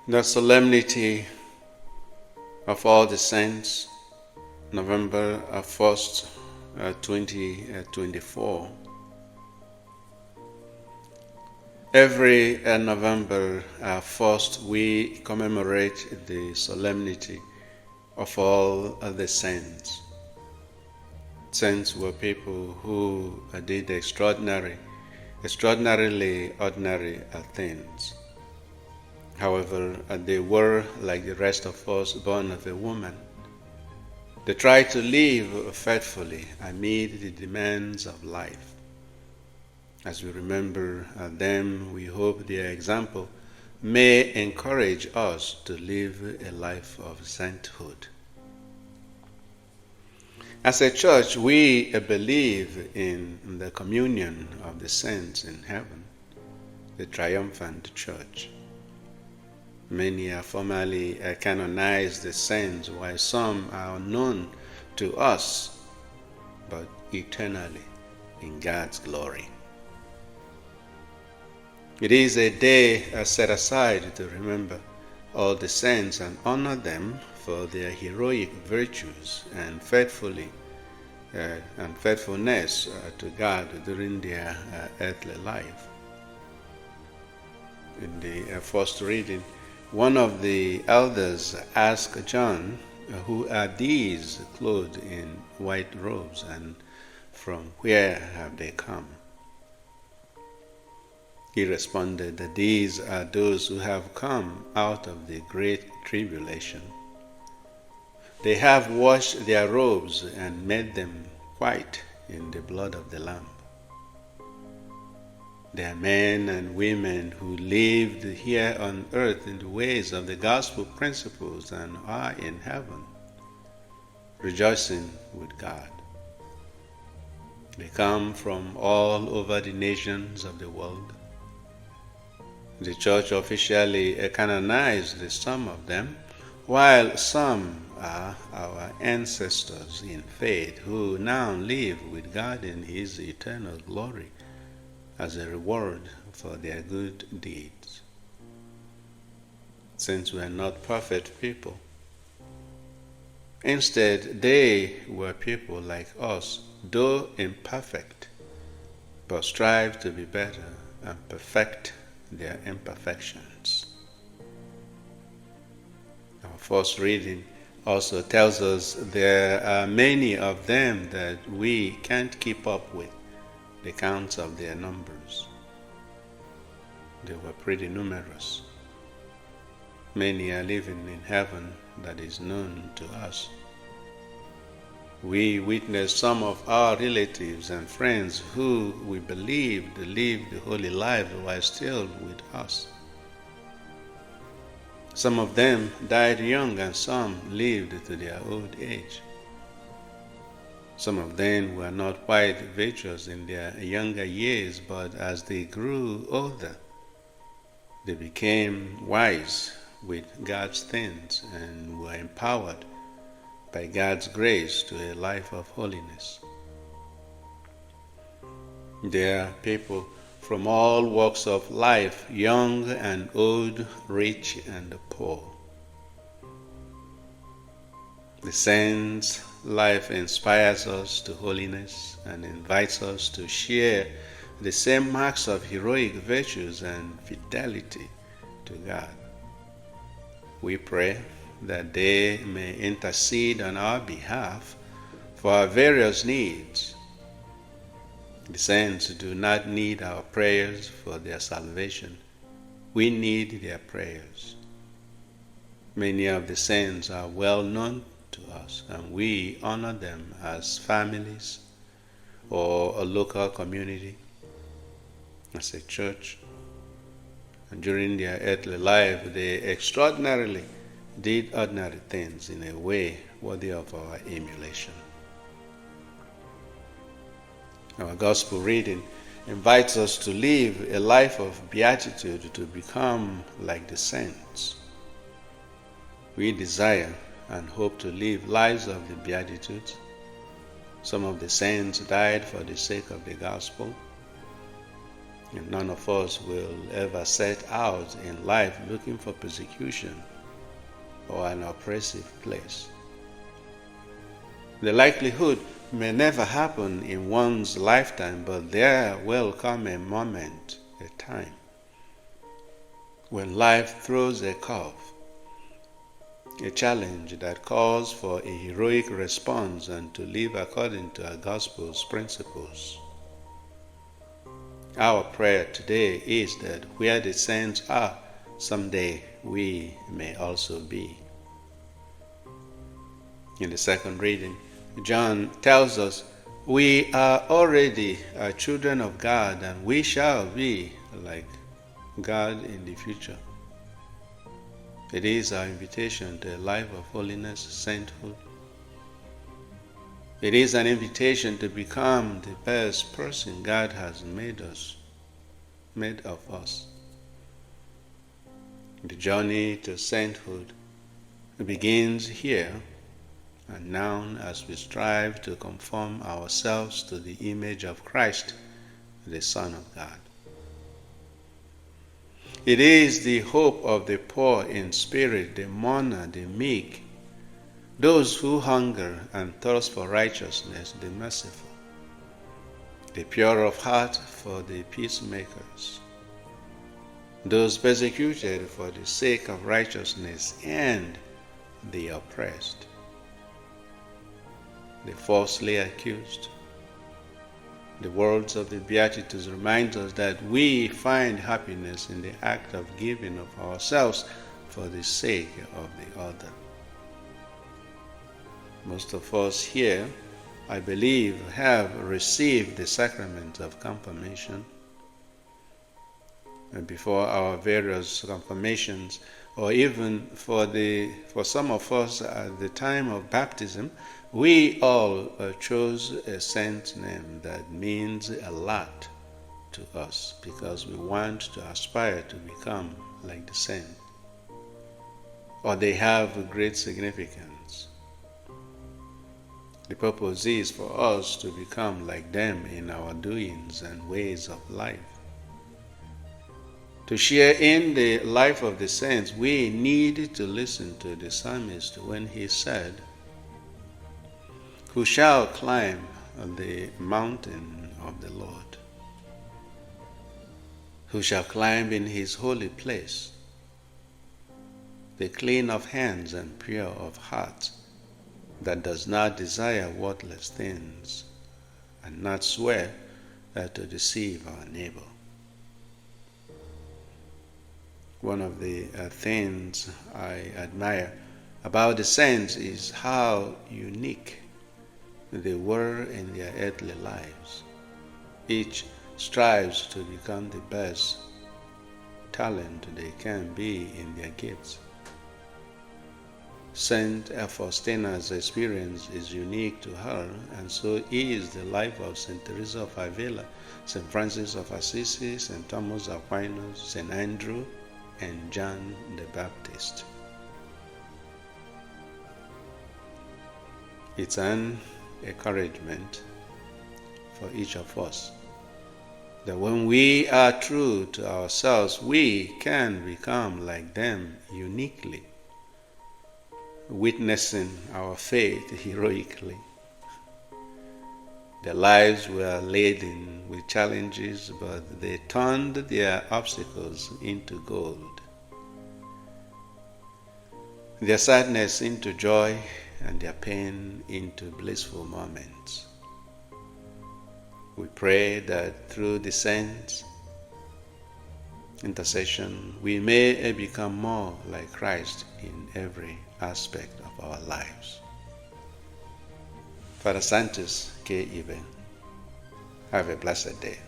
The Solemnity of All the Saints, November 1st, 2024. Every November 1st, we commemorate the Solemnity of all the saints. Saints were people who did extraordinarily ordinary things. However, they were, like the rest of us, born of a woman. They tried to live faithfully amid the demands of life. As we remember them, we hope their example may encourage us to live a life of sainthood. As a church, we believe in the communion of the saints in heaven, the triumphant church. Many are formally canonized as saints, while some are unknown to us, but eternally in God's glory. It is a day set aside to remember all the saints and honor them for their heroic virtues and faithfulness to God during their earthly life. In the first reading, one of the elders asked John, "Who are these clothed in white robes, and from where have they come?" He responded that these are those who have come out of the great tribulation. They have washed their robes and made them white in the blood of the Lamb. They are men and women who lived here on earth in the ways of the gospel principles and are in heaven, rejoicing with God. They come from all over the nations of the world. The church officially canonized some of them, while some are our ancestors in faith who now live with God in His eternal glory as a reward for their good deeds. Since we are not perfect people, instead they were people like us, though imperfect, but strive to be better and perfect their imperfections. Our first reading also tells us there are many of them that we can't keep up with the counts of their numbers. They were pretty numerous. Many are living in heaven that is known to us. We witnessed some of our relatives and friends who we believed lived holy lives while still with us. Some of them died young and some lived to their old age. Some of them were not quite virtuous in their younger years, but as they grew older, they became wise with God's things and were empowered by God's grace to a life of holiness. There are people from all walks of life, young and old, rich and poor. The saints' life inspires us to holiness and invites us to share the same marks of heroic virtues and fidelity to God. We pray that they may intercede on our behalf for our various needs. The saints do not need our prayers for their salvation. We need their prayers. Many of the saints are well known to us, and we honor them as families or a local community, as a church. And during their earthly life, they extraordinarily did ordinary things in a way worthy of our emulation. Our gospel reading invites us to live a life of beatitude to become like the saints. We desire and hope to live lives of the Beatitudes. Some of the saints died for the sake of the gospel. And none of us will ever set out in life looking for persecution or an oppressive place. The likelihood may never happen in one's lifetime, but there will come a moment, a time, when life throws a curve, a challenge that calls for a heroic response and to live according to our gospel's principles. Our prayer today is that where the saints are, someday we may also be. In the second reading, John tells us we are already children of God and we shall be like God in the future. It is our invitation to a life of holiness, sainthood. It is an invitation to become the best person God has made of us. The journey to sainthood begins here and now as we strive to conform ourselves to the image of Christ, the Son of God. It is the hope of the poor in spirit, the mourner, the meek, those who hunger and thirst for righteousness, the merciful, the pure of heart for the peacemakers, those persecuted for the sake of righteousness, and the oppressed, the falsely accused. The words of the Beatitudes remind us that we find happiness in the act of giving of ourselves for the sake of the other. Most of us here, I believe, have received the sacrament of confirmation. And before our various confirmations, or even for some of us at the time of baptism, we all chose a saint name that means a lot to us because we want to aspire to become like the saint, or they have a great significance. The purpose is for us to become like them in our doings and ways of life. To share in the life of the saints, we need to listen to the psalmist when he said, "Who shall climb the mountain of the Lord? Who shall climb in his holy place? The clean of hands and pure of heart, that does not desire worthless things, and not swear to deceive our neighbor." One of the things I admire about the saints is how unique they were in their earthly lives. Each strives to become the best talent they can be in their gifts. Saint Faustina's experience is unique to her, and so is the life of Saint Teresa of Avila, Saint Francis of Assisi, Saint Thomas Aquinas, Saint Andrew, and John the Baptist. It's an encouragement for each of us that when we are true to ourselves, we can become like them uniquely, witnessing our faith heroically. Their lives were laden with challenges, but they turned their obstacles into gold, their sadness into joy, and their pain into blissful moments. We pray that through the saints' intercession, we may become more like Christ in every aspect of our lives. Father Santos K. Ibe, have a blessed day.